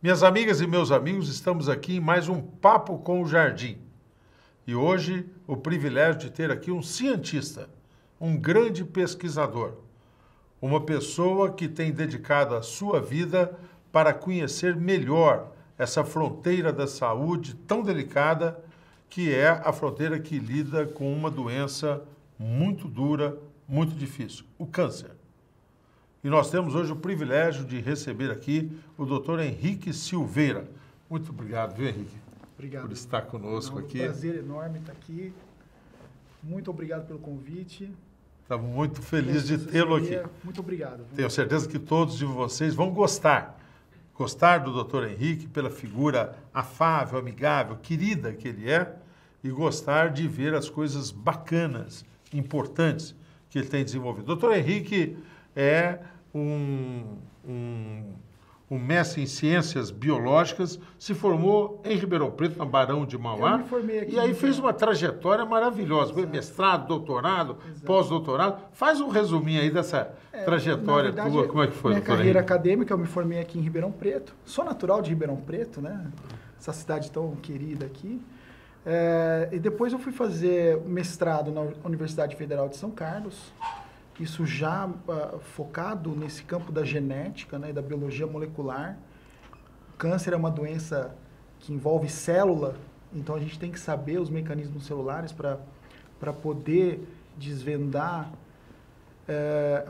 Minhas amigas e meus amigos, estamos aqui em mais um Papo com o Jardim. E hoje o privilégio de ter aqui um cientista, um grande pesquisador, uma pessoa que tem dedicado a sua vida para conhecer melhor essa fronteira da saúde tão delicada, que é a fronteira que lida com uma doença muito dura, muito difícil, o câncer. E nós temos hoje o privilégio de receber aqui o Dr. Henrique Silveira. Muito obrigado, viu, Henrique? Obrigado. Por estar conosco aqui. É um prazer enorme estar aqui. Muito obrigado pelo convite. Estamos muito felizes de tê-lo aqui. Muito obrigado. Tenho certeza que todos de vocês vão gostar do Dr. Henrique pela figura afável, amigável, querida que ele é, e gostar de ver as coisas bacanas, importantes que ele tem desenvolvido. Dr. Henrique é um mestre em ciências biológicas, se formou em Ribeirão Preto, na Barão de Mauá, Eu me formei aqui e aí fez uma trajetória maravilhosa, mestrado, doutorado, pós-doutorado. Faz um resuminho aí dessa trajetória tua, como é que foi, minha doutor carreira Henrique? acadêmica, eu me formei aqui em Ribeirão Preto. Sou natural de Ribeirão Preto, né? Essa cidade tão querida aqui. E depois eu fui fazer mestrado na Universidade Federal de São Carlos. Isso já focado nesse campo da genética, né, da biologia molecular. O câncer é uma doença que envolve célula, então a gente tem que saber os mecanismos celulares para poder desvendar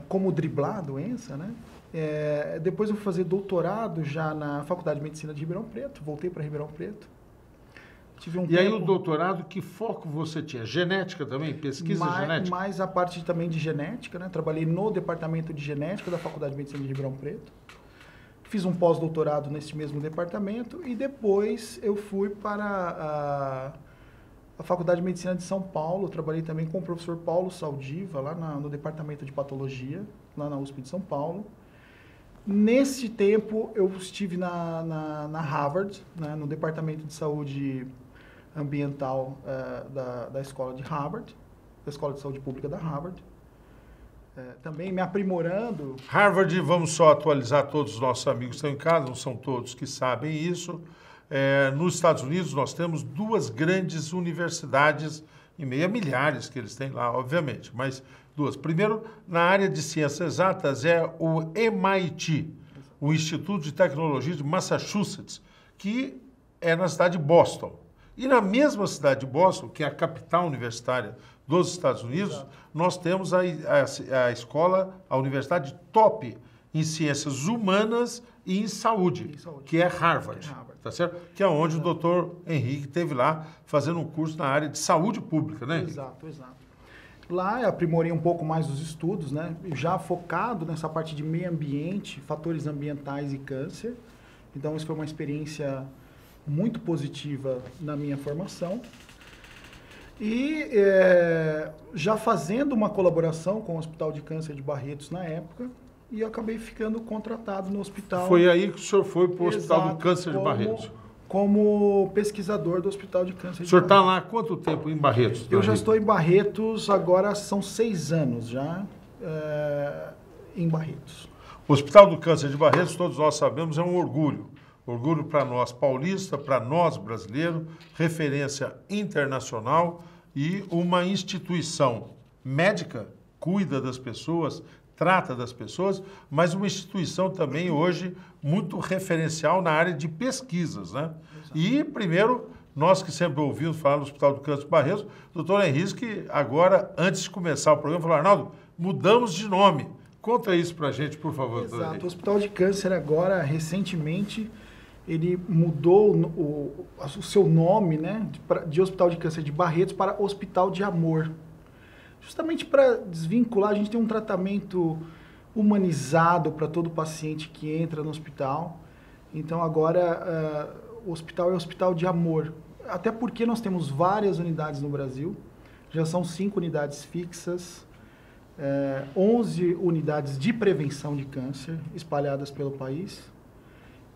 como driblar a doença, né? Depois eu fui fazer doutorado já na Faculdade de Medicina de Ribeirão Preto, voltei para Ribeirão Preto. Aí o doutorado, que foco você tinha? Genética também? Pesquisa genética? Mais a parte também de genética, né? Trabalhei no departamento de genética da Faculdade de Medicina de Ribeirão Preto. Fiz um pós-doutorado nesse mesmo departamento e depois eu fui para a Faculdade de Medicina de São Paulo. Trabalhei também com o professor Paulo Saldiva, lá no departamento de patologia, lá na USP de São Paulo. Nesse tempo eu estive na Harvard, né? No departamento de saúde ambiental da escola de Harvard, da Escola de Saúde Pública da Harvard. Também me aprimorando. Harvard, vamos só atualizar todos os nossos amigos que estão em casa, não são todos que sabem isso. Nos Estados Unidos nós temos duas grandes universidades, e meia milhares que eles têm lá, obviamente, mas duas. Primeiro, na área de ciências exatas é o MIT, o Instituto de Tecnologia de Massachusetts, que é na cidade de Boston. E na mesma cidade de Boston, que é a capital universitária dos Estados Unidos, exato, nós temos a escola, a universidade top em ciências humanas e em saúde, que é Harvard, tá certo? Que é onde o doutor Henrique esteve lá fazendo um curso na área de saúde pública, né? Exato. Lá eu aprimorei um pouco mais os estudos, né? Já focado nessa parte de meio ambiente, fatores ambientais e câncer. Então isso foi uma experiência muito positiva na minha formação. E já fazendo uma colaboração com o Hospital de Câncer de Barretos na época, e eu acabei ficando contratado no hospital. Foi aí que o senhor foi para o Hospital do Câncer de Barretos? Como pesquisador do Hospital de Câncer de Barretos. O senhor está lá há quanto tempo em Barretos? Eu já estou em Barretos, agora são 6 anos já em Barretos. O Hospital do Câncer de Barretos, todos nós sabemos, é um orgulho. Orgulho para nós paulistas, para nós brasileiros, referência internacional e uma instituição médica, cuida das pessoas, trata das pessoas, mas uma instituição também hoje muito referencial na área de pesquisas, né? Exato. E, primeiro, nós que sempre ouvimos falar no Hospital do Câncer de Barretos, o doutor Henrique, que agora, antes de começar o programa, falou: Arnaldo, mudamos de nome. Conta isso para a gente, por favor, doutor Henrique. Exato. O Hospital de Câncer agora, recentemente, ele mudou o seu nome, né, de Hospital de Câncer de Barretos para Hospital de Amor. Justamente para desvincular, a gente tem um tratamento humanizado para todo paciente que entra no hospital. Então agora o hospital é Hospital de Amor. Até porque nós temos várias unidades no Brasil, já são 5 unidades fixas, 11 unidades de prevenção de câncer espalhadas pelo país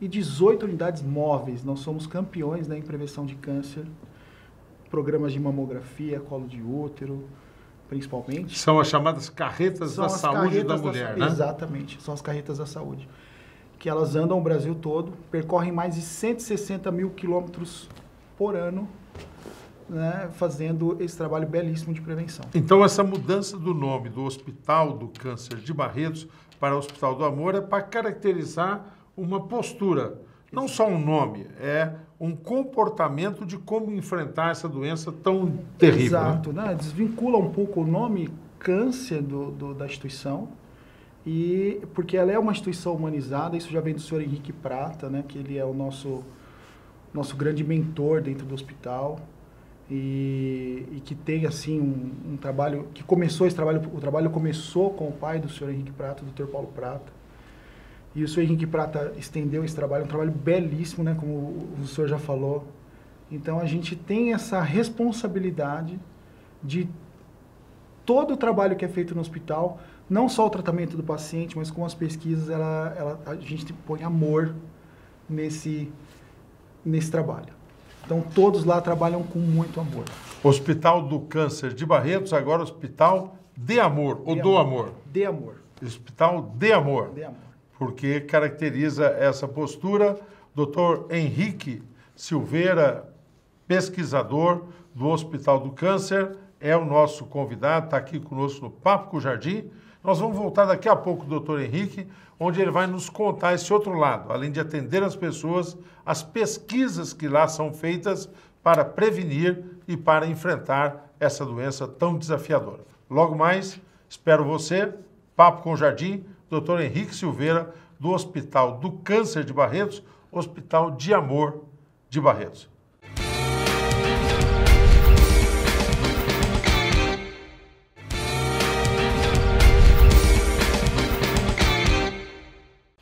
e 18 unidades móveis. Nós somos campeões, né, em prevenção de câncer, programas de mamografia, colo de útero, principalmente. São as chamadas carretas da saúde da mulher, né? Exatamente, são as carretas da saúde. que elas andam o Brasil todo, percorrem mais de 160 mil quilômetros por ano, né, fazendo esse trabalho belíssimo de prevenção. Então, essa mudança do nome do Hospital do Câncer de Barretos para o Hospital do Amor é para caracterizar uma postura, não só um nome, é um comportamento de como enfrentar essa doença tão terrível. Exato, né? Desvincula um pouco o nome câncer da instituição, e porque ela é uma instituição humanizada. Isso já vem do senhor Henrique Prata, né, que ele é o nosso grande mentor dentro do hospital, e que tem assim um trabalho, que começou esse trabalho, o trabalho começou com o pai do senhor Henrique Prata, o Dr. Paulo Prata, e o senhor Henrique Prata estendeu esse trabalho, um trabalho belíssimo, né, como o senhor já falou. Então a gente tem essa responsabilidade de todo o trabalho que é feito no hospital, não só o tratamento do paciente, mas com as pesquisas, a gente põe amor nesse trabalho. Então, todos lá trabalham com muito amor. Hospital do Câncer de Barretos, agora Hospital de Amor, ou do Amor? De amor. Hospital de Amor. De amor. Porque caracteriza essa postura. Dr. Henrique Silveira, pesquisador do Hospital do Câncer, é o nosso convidado, está aqui conosco no Papo com o Jardim. Nós vamos voltar daqui a pouco, doutor Henrique, onde ele vai nos contar esse outro lado, além de atender as pessoas, as pesquisas que lá são feitas para prevenir e para enfrentar essa doença tão desafiadora. Logo mais, espero você, Papo com o Jardim, doutor Henrique Silveira, do Hospital do Câncer de Barretos, Hospital de Amor de Barretos.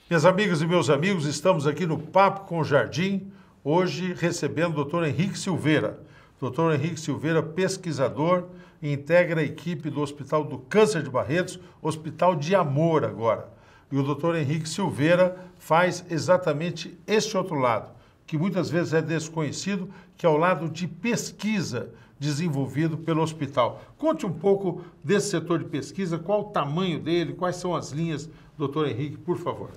Minhas amigas e meus amigos, estamos aqui no Papo com o Jardim, hoje recebendo o Dr. Henrique Silveira. Dr. Henrique Silveira, pesquisador, integra a equipe do Hospital do Câncer de Barretos, Hospital de Amor agora. E o Dr. Henrique Silveira faz exatamente esse outro lado, que muitas vezes é desconhecido, que é o lado de pesquisa desenvolvido pelo hospital. Conte um pouco desse setor de pesquisa, qual o tamanho dele, quais são as linhas, Dr. Henrique, por favor.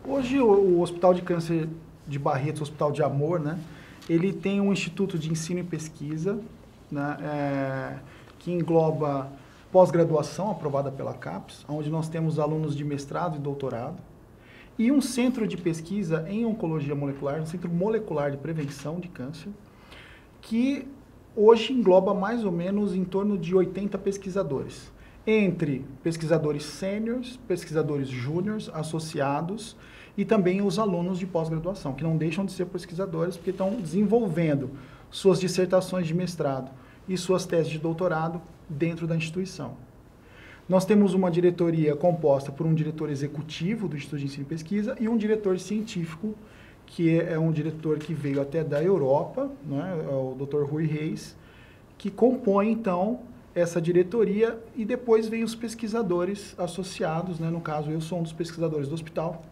Hoje o Hospital de Câncer de Barretos, Hospital de Amor, né, ele tem um instituto de ensino e pesquisa, né, que engloba pós-graduação aprovada pela CAPES, onde nós temos alunos de mestrado e doutorado, e um centro de pesquisa em oncologia molecular, um centro molecular de prevenção de câncer, que hoje engloba mais ou menos em torno de 80 pesquisadores, entre pesquisadores sêniores, pesquisadores júniores, associados, e também os alunos de pós-graduação, que não deixam de ser pesquisadores, porque estão desenvolvendo suas dissertações de mestrado e suas teses de doutorado dentro da instituição. Nós temos uma diretoria composta por um diretor executivo do Instituto de Ensino e Pesquisa e um diretor científico, que é um diretor que veio até da Europa, né, é o Dr. Rui Reis, que compõe, então, essa diretoria, e depois vem os pesquisadores associados, né, no caso eu sou um dos pesquisadores do hospital,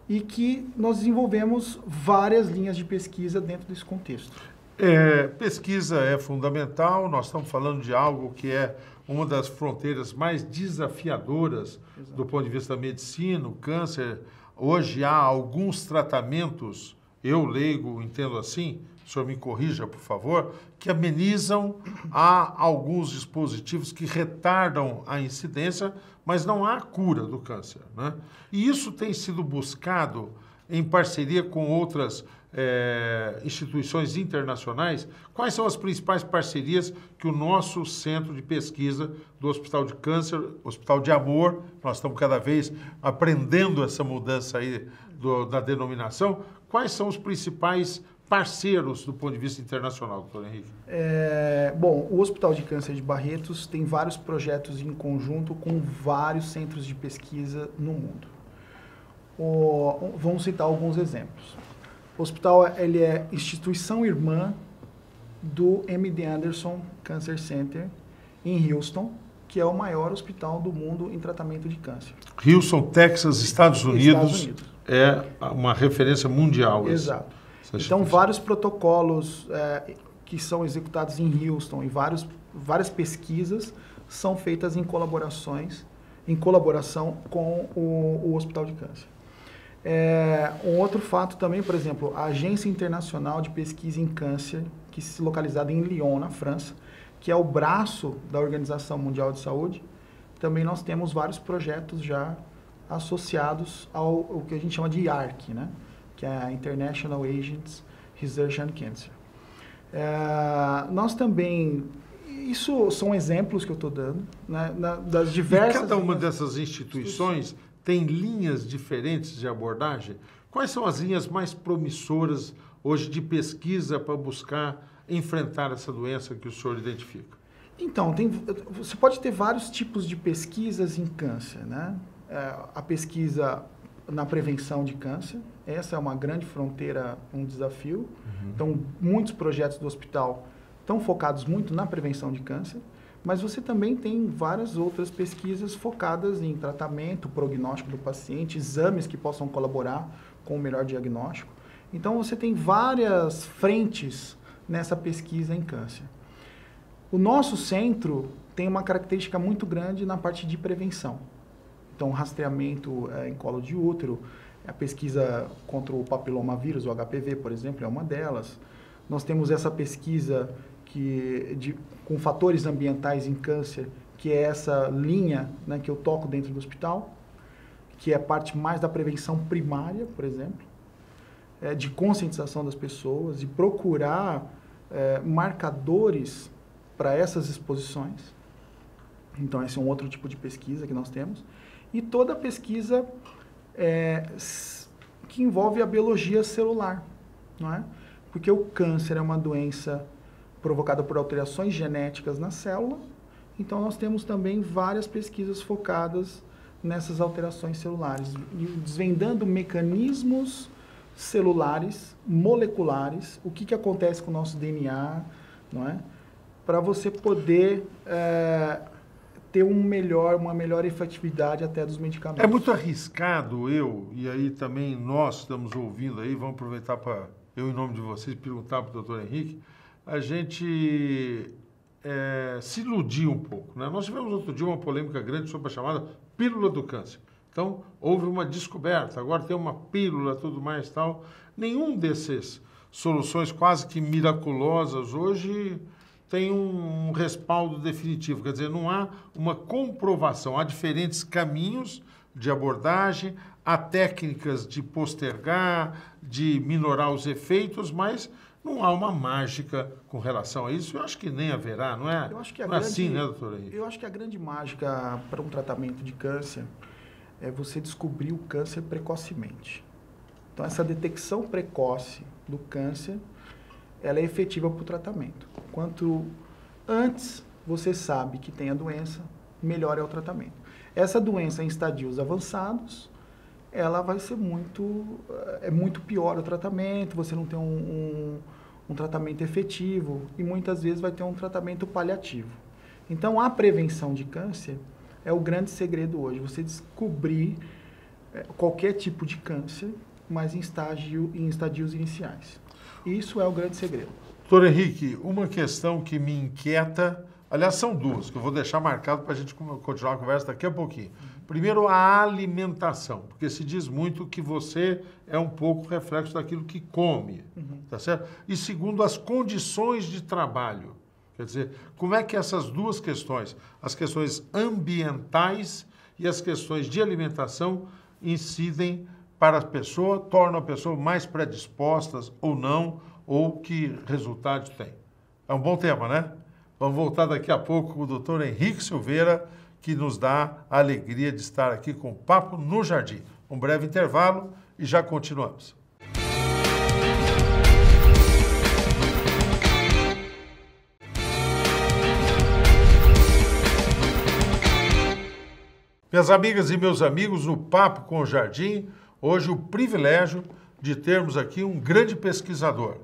e que nós desenvolvemos várias linhas de pesquisa dentro desse contexto. Pesquisa é fundamental, nós estamos falando de algo que é uma das fronteiras mais desafiadoras do ponto de vista da medicina, o câncer. Hoje há alguns tratamentos, eu leigo entendo assim, o senhor me corrija, por favor, que amenizam, há alguns dispositivos que retardam a incidência, mas não há cura do câncer, né? E isso tem sido buscado em parceria com outras instituições internacionais. Quais são as principais parcerias que o nosso centro de pesquisa do Hospital de Câncer, Hospital de Amor, nós estamos cada vez aprendendo essa mudança aí da denominação, quais são os principais parceiros do ponto de vista internacional, doutor Henrique? Bom, o Hospital de Câncer de Barretos tem vários projetos em conjunto com vários centros de pesquisa no mundo. Vamos citar alguns exemplos. O hospital ele é instituição irmã do MD Anderson Cancer Center em Houston, que é o maior hospital do mundo em tratamento de câncer. Houston, Texas, Estados Unidos. É uma referência mundial. Exato. Então, vários protocolos que são executados em Houston e várias pesquisas são feitas em colaboração com o Hospital de Câncer. Um outro fato também, por exemplo, a Agência Internacional de Pesquisa em Câncer, que se localizada em Lyon, na França, que é o braço da Organização Mundial de Saúde, também nós temos vários projetos já associados ao que a gente chama de IARC, né? Que é a International Agents Research on Cancer. Nós também, isso são exemplos que eu estou dando, né, das diversas... E cada uma dessas instituições tem linhas diferentes de abordagem? Quais são as linhas mais promissoras hoje de pesquisa para buscar enfrentar essa doença que o senhor identifica? Então, você pode ter vários tipos de pesquisas em câncer, né? A pesquisa na prevenção de câncer, essa é uma grande fronteira, um desafio. Uhum. Então, muitos projetos do hospital estão focados muito na prevenção de câncer, mas você também tem várias outras pesquisas focadas em tratamento, prognóstico do paciente, exames que possam colaborar com o melhor diagnóstico. Então, você tem várias frentes nessa pesquisa em câncer. O nosso centro tem uma característica muito grande na parte de prevenção. Então, rastreamento em colo de útero, a pesquisa contra o papilomavírus, o HPV, por exemplo, é uma delas. Nós temos essa pesquisa com fatores ambientais em câncer, que é essa linha, né, que eu toco dentro do hospital, que é a parte mais da prevenção primária, por exemplo, de conscientização das pessoas, de procurar marcadores para essas exposições. Então, esse é um outro tipo de pesquisa que nós temos. E toda pesquisa que envolve a biologia celular, não é? Porque o câncer é uma doença provocada por alterações genéticas na célula, então nós temos também várias pesquisas focadas nessas alterações celulares, desvendando mecanismos celulares, moleculares, o que acontece com o nosso DNA, não é? Para você poder ter uma melhor efetividade até dos medicamentos. É muito arriscado e aí também nós estamos ouvindo aí, vamos aproveitar para, eu em nome de vocês, perguntar para o doutor Henrique, a gente se iludir um pouco, né? Nós tivemos outro dia uma polêmica grande sobre a chamada pílula do câncer. Então, houve uma descoberta, agora tem uma pílula, tudo mais e tal. Nenhum dessas soluções quase que miraculosas hoje tem um respaldo definitivo, quer dizer, não há uma comprovação, há diferentes caminhos de abordagem, há técnicas de postergar, de minorar os efeitos, mas não há uma mágica com relação a isso. Eu acho que nem haverá, não é? Eu acho que não é assim, né, doutor Henrique? Eu acho que a grande mágica para um tratamento de câncer é você descobrir o câncer precocemente. Então, essa detecção precoce do câncer, ela é efetiva para o tratamento. Quanto antes você sabe que tem a doença, melhor é o tratamento. Essa doença em estadios avançados, ela vai ser muito pior o tratamento, você não tem um tratamento efetivo e muitas vezes vai ter um tratamento paliativo. Então, a prevenção de câncer é o grande segredo hoje, você descobrir qualquer tipo de câncer, mas em estadios iniciais. Isso é o grande segredo. Doutor Henrique, uma questão que me inquieta, aliás, são duas, que eu vou deixar marcado para a gente continuar a conversa daqui a pouquinho. Primeiro, a alimentação, porque se diz muito que você é um pouco reflexo daquilo que come, tá certo? E segundo, as condições de trabalho. Quer dizer, como é que essas duas questões, as questões ambientais e as questões de alimentação, incidem para a pessoa, tornam a pessoa mais predispostas ou não, ou que resultado tem. É um bom tema, né? Vamos voltar daqui a pouco com o doutor Henrique Silveira, que nos dá a alegria de estar aqui com o Papo no Jardim. Um breve intervalo e já continuamos. Minhas amigas e meus amigos, no Papo com o Jardim, hoje o privilégio de termos aqui um grande pesquisador.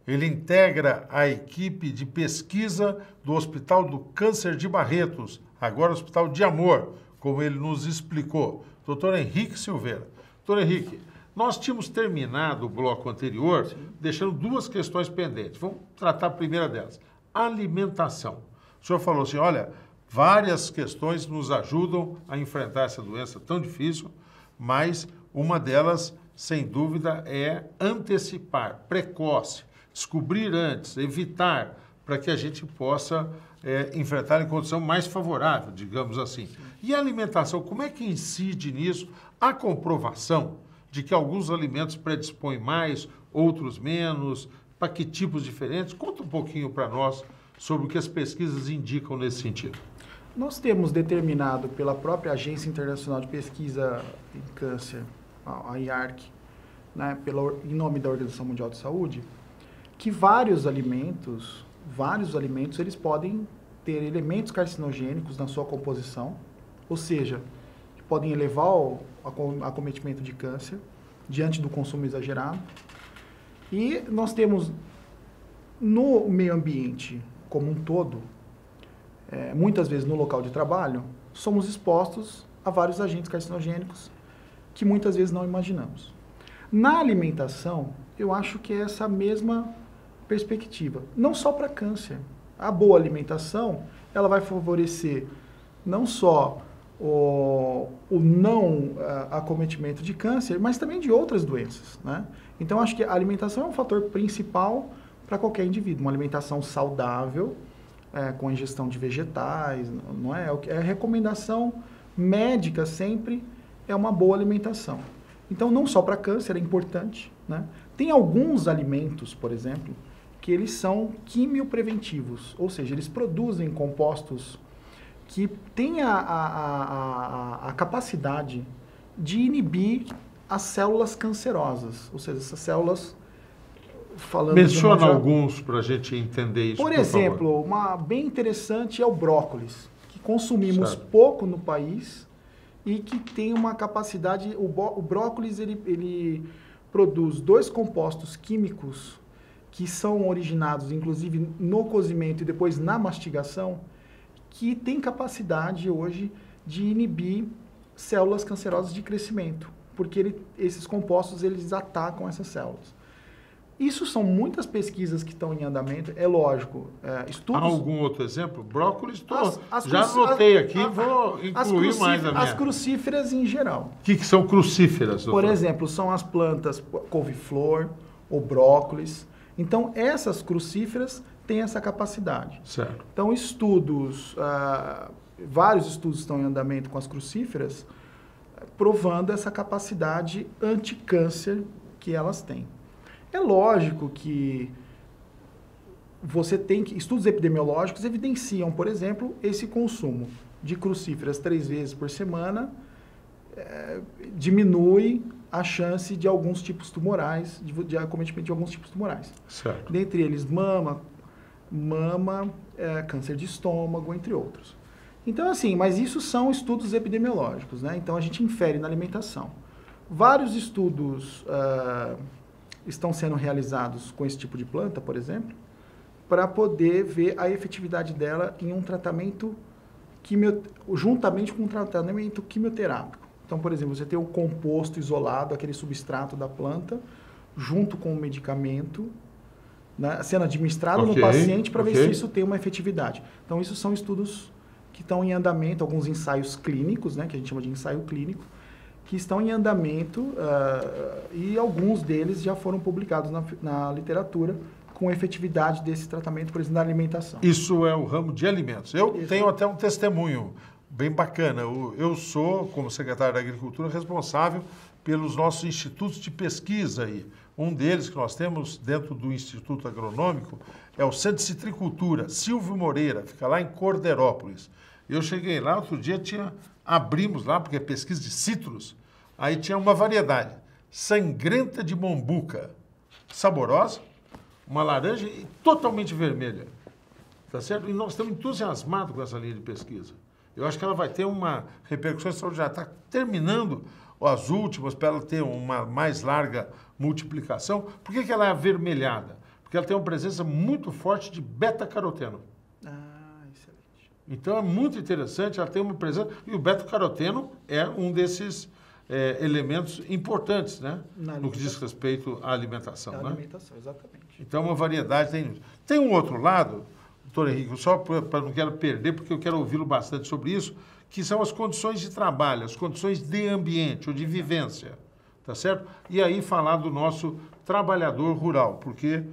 Ele integra a equipe de pesquisa do Hospital do Câncer de Barretos, agora Hospital de Amor, como ele nos explicou. Doutor Henrique Silveira. Doutor Henrique, nós tínhamos terminado o bloco anterior, deixando duas questões pendentes. Vamos tratar a primeira delas. Alimentação. O senhor falou assim, olha, várias questões nos ajudam a enfrentar essa doença tão difícil, mas uma delas, sem dúvida, é antecipar, precoce, descobrir antes, evitar, para que a gente possa enfrentar em condição mais favorável, digamos assim. E a alimentação, como é que incide nisso? A comprovação de que alguns alimentos predispõem mais, outros menos, para que tipos diferentes? Conta um pouquinho para nós sobre o que as pesquisas indicam nesse sentido. Nós temos determinado pela própria Agência Internacional de Pesquisa em Câncer, a IARC, né, em nome da Organização Mundial de Saúde, que vários alimentos, eles podem ter elementos carcinogênicos na sua composição, ou seja, que podem elevar o acometimento de câncer diante do consumo exagerado. E nós temos no meio ambiente como um todo, muitas vezes no local de trabalho, somos expostos a vários agentes carcinogênicos que muitas vezes não imaginamos. Na alimentação, eu acho que é essa mesma perspectiva, não só para câncer. A boa alimentação, ela vai favorecer não só o não acometimento de câncer, mas também de outras doenças, né? Então, acho que a alimentação é um fator principal para qualquer indivíduo. Uma alimentação saudável, com a ingestão de vegetais, não é? A recomendação médica sempre é uma boa alimentação. Então, não só para câncer é importante, né? Tem alguns alimentos, por exemplo, que eles são quimiopreventivos, ou seja, eles produzem compostos que têm a capacidade de inibir as células cancerosas, ou seja, essas células... Menciona alguns para a gente entender isso, por exemplo, uma bem interessante é o brócolis, que consumimos pouco no país e que tem uma capacidade... O brócolis, ele produz 2 compostos químicos que são originados, inclusive, no cozimento e depois na mastigação, que tem capacidade hoje de inibir células cancerosas de crescimento, porque esses compostos, eles atacam essas células. Isso são muitas pesquisas que estão em andamento, é lógico. Estudos... Há algum outro exemplo? Brócolis, já anotei aqui, vou incluir mais a minha. As crucíferas em geral. O que são crucíferas, doutor? Por exemplo, são as plantas couve-flor ou brócolis. Então, essas crucíferas têm essa capacidade. Certo. Então, vários estudos estão em andamento com as crucíferas, provando essa capacidade anti-câncer que elas têm. É lógico que estudos epidemiológicos evidenciam, por exemplo, esse consumo de crucíferas 3 vezes por semana diminui a chance de alguns tipos tumorais, de acometimento de alguns tipos tumorais. Certo. Dentre eles mama, câncer de estômago, entre outros. Então, assim, mas isso são estudos epidemiológicos, né? Então, a gente infere na alimentação. Vários estudos estão sendo realizados com esse tipo de planta, por exemplo, para poder ver a efetividade dela em um tratamento juntamente com um tratamento quimioterápico. Então, por exemplo, você tem um composto isolado, aquele substrato da planta, junto com o medicamento, né, sendo administrado no paciente para ver se isso tem uma efetividade. Então, isso são estudos que estão em andamento, alguns ensaios clínicos, né, que a gente chama de ensaio clínico, que estão em andamento e alguns deles já foram publicados na literatura com efetividade desse tratamento, por exemplo, na alimentação. Isso é o ramo de alimentos. Eu tenho até um testemunho bem bacana. Eu sou, como secretário da Agricultura, responsável pelos nossos institutos de pesquisa aí. Um deles que nós temos dentro do Instituto Agronômico é o Centro de Citricultura, Silvio Moreira, fica lá em Corderópolis. Eu cheguei lá, outro dia abrimos lá, porque é pesquisa de citros, aí tinha uma variedade, sangrenta de mombuca, saborosa, uma laranja e totalmente vermelha, tá certo? E nós estamos entusiasmados com essa linha de pesquisa. Eu acho que ela vai ter uma repercussão extraordinária. Está terminando as últimas para ela ter uma mais larga multiplicação. Por que ela é avermelhada? Porque ela tem uma presença muito forte de beta-caroteno. Excelente. Então é muito interessante, ela tem uma presença... E o beta-caroteno é um desses elementos importantes, né? No que diz respeito à alimentação. À alimentação, exatamente. Então, uma variedade tem um outro lado, doutor Henrique, só para não quero perder, porque eu quero ouvi-lo bastante sobre isso, que são as condições de trabalho, as condições de ambiente ou de vivência. tá certo? E aí falar do nosso trabalhador rural, porque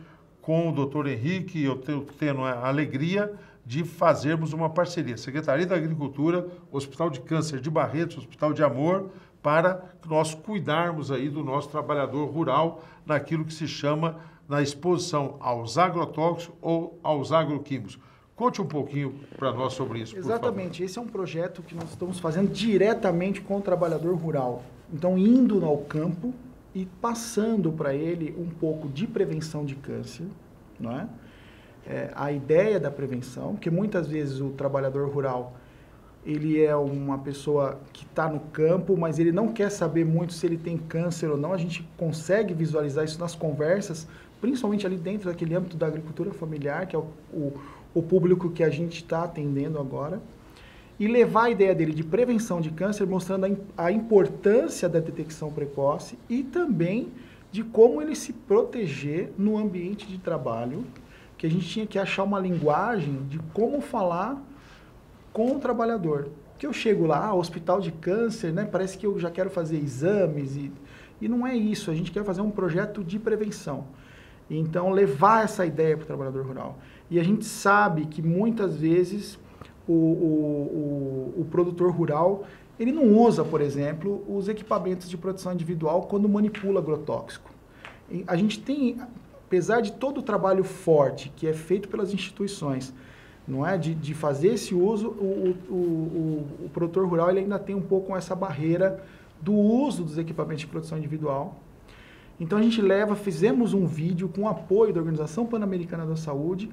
com o doutor Henrique eu tendo a alegria de fazermos uma parceria, Secretaria da Agricultura, Hospital de Câncer de Barretos, Hospital de Amor, para nós cuidarmos aí do nosso trabalhador rural naquilo que se chama na exposição aos agrotóxicos ou aos agroquímicos. Conte um pouquinho para nós sobre isso, Exatamente. por favor. Esse é um projeto que nós estamos fazendo diretamente com o trabalhador rural. Então, indo ao campo e passando para ele um pouco de prevenção de câncer, não é? A ideia da prevenção, porque muitas vezes o trabalhador rural, ele é uma pessoa que está no campo, mas ele não quer saber muito se ele tem câncer ou não. A gente consegue visualizar isso nas conversas, principalmente ali dentro daquele âmbito da agricultura familiar, que é o público que a gente está atendendo agora, e levar a ideia dele de prevenção de câncer, mostrando a importância da detecção precoce e também de como ele se proteger no ambiente de trabalho, que a gente tinha que achar uma linguagem de como falar com o trabalhador. Porque eu chego lá, hospital de câncer, né? Parece que eu já quero fazer exames e não é isso. A gente quer fazer um projeto de prevenção. Então, levar essa ideia para o trabalhador rural. E a gente sabe que muitas vezes o produtor rural, ele não usa, por exemplo, os equipamentos de proteção individual quando manipula agrotóxico. A gente tem, apesar de todo o trabalho forte que é feito pelas instituições, não é, de fazer esse uso, o produtor rural ele ainda tem um pouco essa barreira do uso dos equipamentos de proteção individual. Então a gente fizemos um vídeo com apoio da Organização Pan-Americana da Saúde,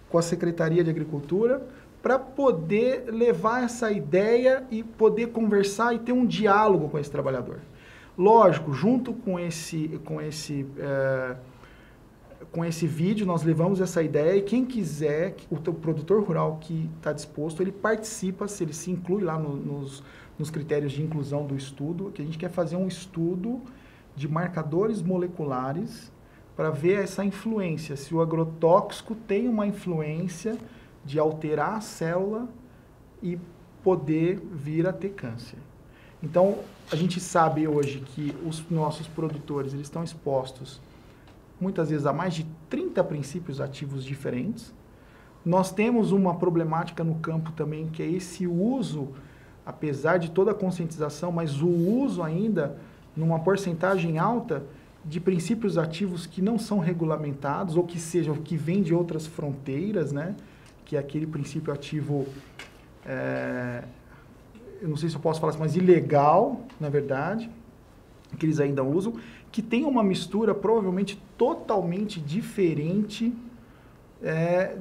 com a Secretaria de Agricultura, para poder levar essa ideia e poder conversar e ter um diálogo com esse trabalhador. Lógico, junto com esse vídeo, nós levamos essa ideia e quem quiser, o produtor rural que está disposto, ele participa, se ele se inclui lá nos critérios de inclusão do estudo, que a gente quer fazer um estudo de marcadores moleculares para ver essa influência, se o agrotóxico tem uma influência de alterar a célula e poder vir a ter câncer. Então, a gente sabe hoje que os nossos produtores eles estão expostos muitas vezes a mais de 30 princípios ativos diferentes. Nós temos uma problemática no campo também, que é esse uso, apesar de toda a conscientização, mas o uso ainda numa porcentagem alta de princípios ativos que não são regulamentados ou que vêm de outras fronteiras, né? Que é aquele princípio ativo, eu não sei se eu posso falar assim, mas ilegal, na verdade, que eles ainda usam, que tem uma mistura provavelmente totalmente diferente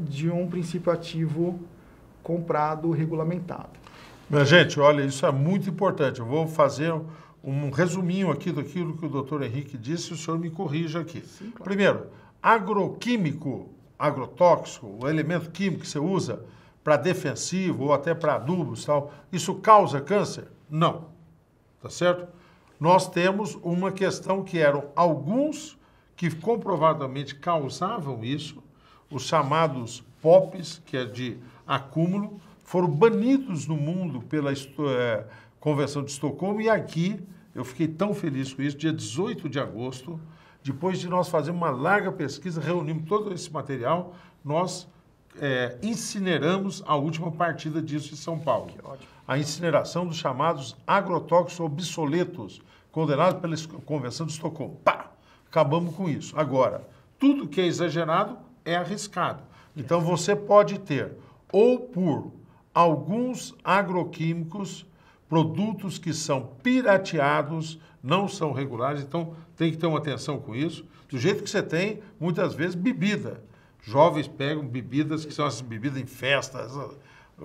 de um princípio ativo comprado, regulamentado. Minha gente, olha, isso é muito importante. Eu vou fazer um resuminho aqui daquilo que o doutor Henrique disse e o senhor me corrija aqui. Sim, claro. Primeiro, agroquímico, agrotóxico, o elemento químico que você usa para defensivo ou até para adubos, tal, isso causa câncer? Não. Tá certo? Nós temos uma questão que eram alguns que comprovadamente causavam isso, os chamados POPs, que é de acúmulo, foram banidos no mundo pela Convenção de Estocolmo e aqui, eu fiquei tão feliz com isso, dia 18 de agosto, depois de nós fazermos uma larga pesquisa, reunimos todo esse material, nós incineramos a última partida disso em São Paulo. A incineração dos chamados agrotóxicos obsoletos, condenados pela Convenção de Estocolmo. Pá! Acabamos com isso. Agora, tudo que é exagerado é arriscado. Então, você pode ter, ou por alguns agroquímicos, produtos que são pirateados, não são regulares, então tem que ter uma atenção com isso. Do jeito que você tem, muitas vezes, bebida. Jovens pegam bebidas que são essas bebidas em festas,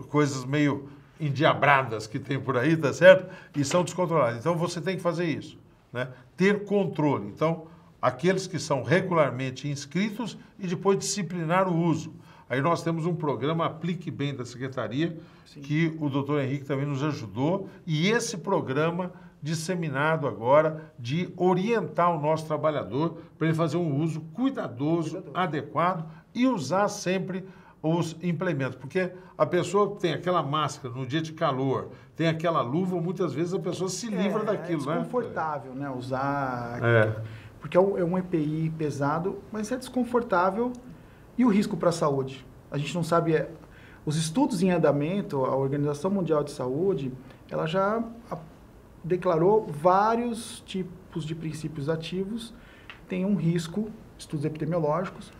coisas meio endiabradas que tem por aí, tá certo? E são descontroladas. Então, você tem que fazer isso, né? Ter controle. Então, aqueles que são regularmente inscritos e depois disciplinar o uso. Aí nós temos um programa Aplique Bem da Secretaria, sim, que o doutor Henrique também nos ajudou, e esse programa disseminado agora de orientar o nosso trabalhador para ele fazer um uso cuidadoso, adequado e usar sempre os implementos, porque a pessoa tem aquela máscara no dia de calor, tem aquela luva, muitas vezes a pessoa se livra daquilo, né? É desconfortável, né? Usar, É. porque é um EPI pesado, mas é desconfortável. E o risco para a saúde? A gente não sabe, os estudos em andamento, a Organização Mundial de Saúde, ela já declarou vários tipos de princípios ativos tem um risco, estudos epidemiológicos,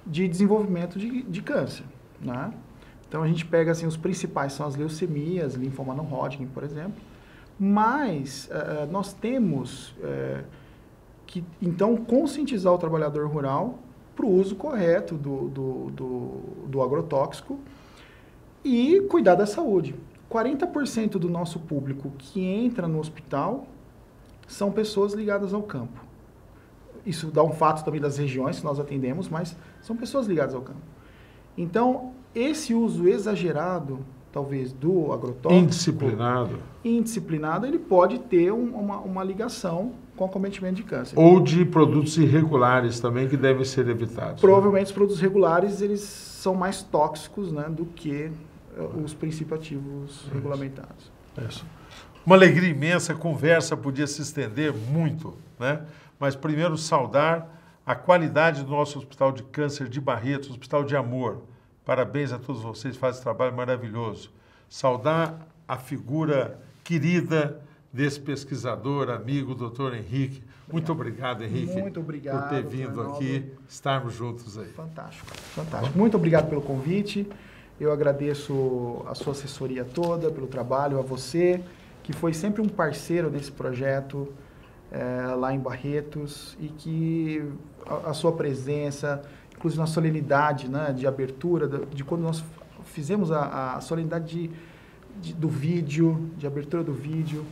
de desenvolvimento de câncer, né? Então a gente pega assim, os principais são as leucemias, linfoma não Hodgkin, por exemplo, mas nós temos que então conscientizar o trabalhador rural para o uso correto do agrotóxico e cuidar da saúde. 40% do nosso público que entra no hospital são pessoas ligadas ao campo. Isso dá um fato também das regiões que nós atendemos, mas são pessoas ligadas ao campo. Então, esse uso exagerado, talvez, do agrotóxico... Indisciplinado, ele pode ter uma ligação com acometimento de câncer. Ou de produtos irregulares também, que devem ser evitados. Provavelmente, os produtos regulares, eles são mais tóxicos, né, do que os princípios ativos regulamentados. Isso. Uma alegria imensa, a conversa podia se estender muito, né? Mas primeiro saudar a qualidade do nosso Hospital de Câncer de Barretos, Hospital de Amor. Parabéns a todos vocês, fazem esse trabalho maravilhoso. Saudar a figura querida desse pesquisador, amigo, doutor Henrique. Muito obrigado, Henrique. Muito obrigado, por ter vindo Fernando. Aqui, estarmos juntos aí. Fantástico, fantástico. Muito obrigado pelo convite. Eu agradeço a sua assessoria toda, pelo trabalho, a você, que foi sempre um parceiro nesse projeto lá em Barretos, e que a sua presença, inclusive na solenidade, né, de abertura, de quando nós fizemos a solenidade do vídeo, de abertura do vídeo,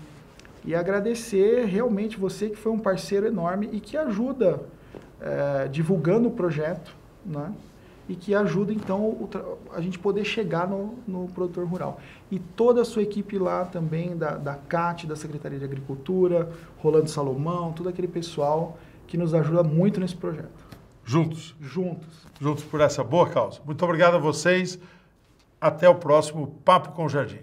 e agradecer realmente você que foi um parceiro enorme e que ajuda divulgando o projeto, né? E que ajuda, então, a gente poder chegar no produtor rural. E toda a sua equipe lá também, da CAT, da Secretaria de Agricultura, Rolando Salomão, todo aquele pessoal que nos ajuda muito nesse projeto. Juntos. Juntos. Juntos por essa boa causa. Muito obrigado a vocês. Até o próximo Papo com o Jardim.